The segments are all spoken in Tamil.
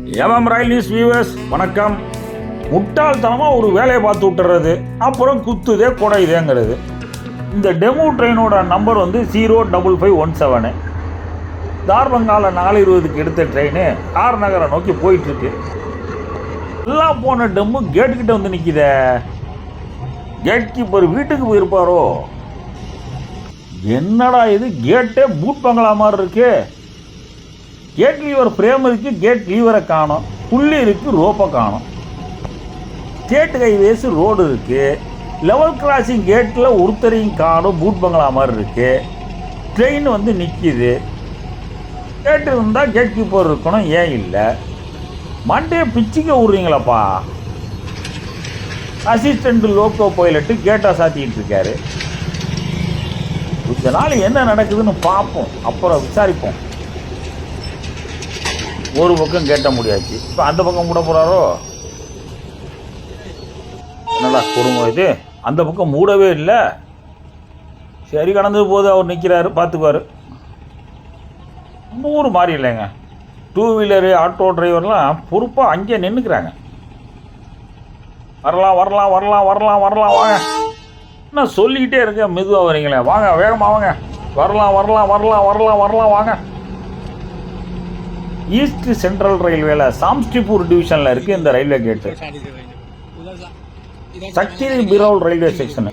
ரயில் நியூஸ் வியூவர்ஸ் வணக்கம். முட்டாள்தனமாக ஒரு வேலையை பார்த்து விட்டுறது, அப்புறம் குத்துதே குடையுதேங்கிறது. இந்த டெமோ ட்ரெயினோட நம்பர் வந்து 05517. தார்பங்கால 4:20க்கு எடுத்த ட்ரெயின் ஆர் நகரை நோக்கி போயிட்டுருக்கு. எல்லாம் போன டெம்மு கேட்டுக்கிட்ட வந்து நிற்கிதே. கேட் கீப்பர் வீட்டுக்கு போயிருப்பாரோ? என்னடா இது, கேட்டே பூட் பங்களா மாதிரி இருக்கு. கேட் லீவர் ஃப்ரேம் இருக்கு, கேட் லீவரை காணும். புள்ளி இருக்கு, ரோப்பை காணும். ஸ்டேட் ஹைவேஸ் ரோடு இருக்கு. லெவல் கிராசிங் கேட்டில் ஒருத்தரையும் காணும். பூட் பங்களா மாதிரி இருக்கு. ட்ரெயின் வந்து நிற்கிது. கேட்டு இருந்தால் கேட் கீப்பர் இருக்கணும், ஏன் இல்லை? மண்டே பிச்சுக்க விட்றீங்களப்பா. அசிஸ்டண்ட் லோக்கோ பைலட்டு கேட்டை சாத்திக்கிட்டு இருக்காரு. கொஞ்ச நாள் என்ன நடக்குதுன்னு பார்ப்போம், அப்புறம் விசாரிப்போம். ஒரு பக்கம் கேட்ட முடியாச்சு, இப்போ அந்த பக்கம் மூட போகிறாரோ? என்னடா குடும்பம் இது, அந்த பக்கம் மூடவே இல்லை. சரி, கடந்தது போது அவர் நிற்கிறாரு, பார்த்துக்குவார். நம்ம ஊர் மாறி இல்லைங்க. 2 வீலரு ஆட்டோ டிரைவர்லாம் பொறுப்பாக அங்கேயே நின்றுக்கிறாங்க. வரலாம் வரலாம் வரலாம் வரலாம் வரலாம் வாங்க. என்ன சொல்லிக்கிட்டே இருக்க, மெதுவாக வரீங்களே, வாங்க வேகமாக வாங்க. வரலாம் வரலாம் வரலாம் வரலாம் வரலாம் வாங்க. ஈஸ்ட் சென்ட்ரல் ரயில்வேல சாம்ஸ்டிபூர் டிவிஷனில் இருக்குது இந்த ரயில்வே கேட்டு. சக்திரி பிரோல் ரயில்வே செக்ஷனு.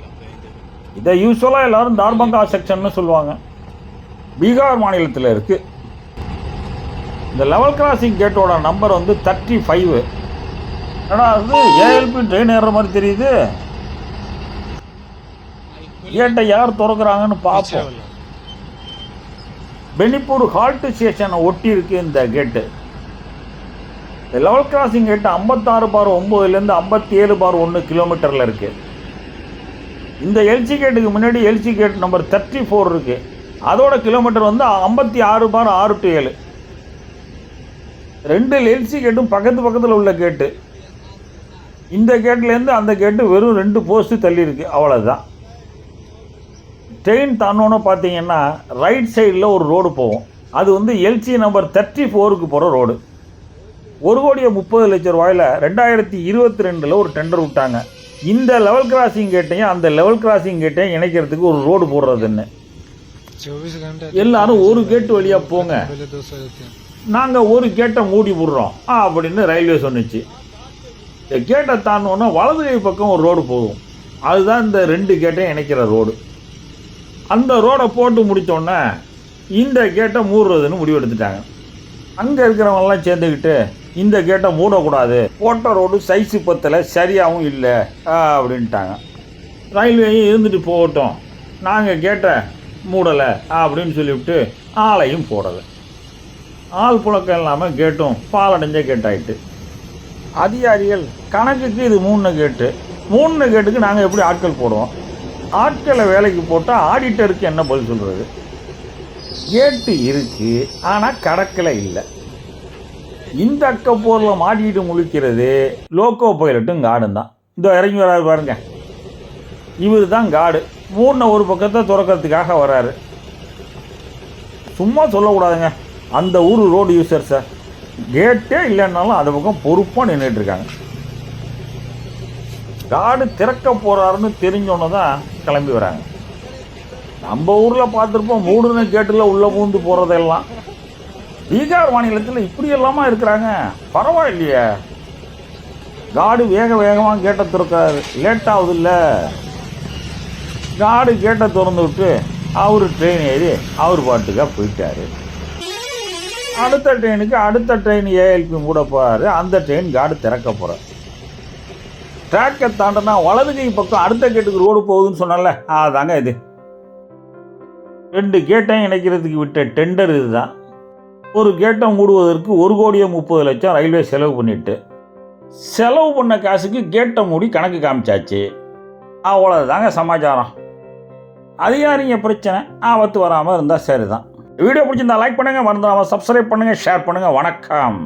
இதை யூஸ்வலாக எல்லோரும் தார்பங்கா செக்ஷன்னு சொல்லுவாங்க. பீகார் மாநிலத்தில் இருக்குது. இந்த லெவல் கிராசிங் கேட்டோட நம்பர் வந்து 35. ஏன்னா அது ஏஎல்பி ட்ரெயின் ஏறுற மாதிரி தெரியுது. கேட்டை யார் திறக்கிறாங்கன்னு பார்ப்போம். பெனிப்பூர் ஹால்ட் ஸ்டேஷனை ஒட்டி இருக்கு இந்த கேட்டு. இந்த லெவல் கிராசிங் கேட்டு 56/9 57/1 கிலோமீட்டரில் இருக்கு. இந்த எல்சி கேட்டுக்கு முன்னாடி எல்சி கேட் நம்பர் 34 இருக்கு. அதோட கிலோமீட்டர் வந்து 56/6 to 7. ரெண்டு எல்சி கேட்டும் பக்கத்தில் உள்ள கேட்டு. இந்த கேட்லேருந்து அந்த கேட்டு வெறும் 2 போஸ்ட்டு தள்ளி இருக்கு, அவ்வளோதான். ட்ரெயின் தானோன்னு பார்த்தீங்கன்னா ரைட் சைடில் ஒரு ரோடு போகும். அது வந்து எல்சி நம்பர் 34க்கு போகிற ரோடு. 1,30,00,000 2022 ஒரு டெண்டர் விட்டாங்க. இந்த லெவல் கிராசிங் கேட்டையும் அந்த லெவல் கிராசிங் கேட்டையும் இணைக்கிறதுக்கு ஒரு ரோடு போடுறதுன்னு. எல்லாரும் ஒரு கேட்டு வழியாக போங்க, நாங்கள் ஒரு கேட்டை மூடி விடுறோம் அப்படின்னு ரயில்வே சொன்னிச்சு. இந்த கேட்டை தாண்டோன்னா வலது கை பக்கம் ஒரு ரோடு போகும். அதுதான் இந்த 2 கேட்டையும் இணைக்கிற ரோடு. அந்த ரோடை போட்டு முடித்தோடனே இந்த கேட்டை மூடுறதுன்னு முடிவெடுத்துட்டாங்க. அங்கே இருக்கிறவங்கெல்லாம் சேர்ந்துக்கிட்டு இந்த கேட்டை மூடக்கூடாது, போட்ட ரோடு சைஸு பத்தலை, சரியாகவும் இல்லை அப்படின்ட்டாங்க. ரயில்வேயும் இருந்துட்டு போகட்டும், நாங்கள் கேட்டை மூடலை அப்படின்னு சொல்லிவிட்டு ஆளையும் போடலை. ஆள் புழக்கம் இல்லாமல் கேட்டும் பாலடைஞ்ச கேட்டாயிட்டு. அதிகாரிகள் கணக்குக்கு இது 3 கேட்டு. 3 கேட்டுக்கு நாங்கள் எப்படி ஆட்கள் போடுவோம்? ஆட்களை வேலைக்கு போட்டால் ஆடிட்டருக்கு என்ன பதில் சொல்கிறது? கேட்டு இருக்குது, ஆனால் கடற்கரை இல்லை. இந்த அக்கப்போரில் மாட்டிட்டு முழிக்கிறது லோக்கோ பைலட்டும் காடும் தான். இந்த இறங்கி வராது பாருங்க, இவர் தான் காடு. ஒரு பக்கத்தை திறக்கிறதுக்காக வராரு. சும்மா சொல்லக்கூடாதுங்க, அந்த ஊர் ரோடு யூசர்ஸை கேட்டே இல்லைன்னாலும் அந்த பக்கம் பொறுப்பாக நின்றுட்டுருக்காங்க. காடு திறக்க போகிறாருன்னு தெரிஞ்சோன்னு தான் கிளம்பி வராங்க. நம்ம ஊரில் பார்த்துருப்போம், மூடுன கேட்டில் உள்ளே பூந்து போகிறதெல்லாம். பீகார் மாநிலத்தில் இப்படி எல்லாமா இருக்கிறாங்க? பரவாயில்லையே. காடு வேகமாக கேட்டை திறக்காரு, லேட்டாகுது இல்லை. காடு கேட்டை திறந்து விட்டு அவர் ட்ரெயின் ஏறி அவர் பாட்டுக்காக போயிட்டார். அடுத்த ட்ரெயினுக்கு அடுத்த ட்ரெயின் ஏஎல்பி மூட போகிறாரு. அந்த ட்ரெயின் காடு திறக்க போகிறார். ட்ராக்கை தாண்டனா வலது கை பக்கம் அடுத்த கேட்டுக்கு ரோடு போகுதுன்னு சொன்னால, அதாங்க இது. 2 கேட்டையும் இணைக்கிறதுக்கு விட்ட டெண்டர் இதுதான். ஒரு கேட்டை மூடுவதற்கு 1,30,00,000 ரயில்வே செலவு பண்ணிட்டு, செலவு பண்ண காசுக்கு கேட்டை மூடி கணக்கு காமிச்சாச்சு. அவ்வளோதாங்க சமாச்சாரம். அதிகாரிங்க பிரச்சனை ஆபத்து வராமல் இருந்தால் சரி தான். வீடியோ பிடிச்சிருந்தா லைக் பண்ணுங்கள், மறந்துடாமல் சப்ஸ்கிரைப் பண்ணுங்கள், ஷேர் பண்ணுங்கள். வணக்கம்.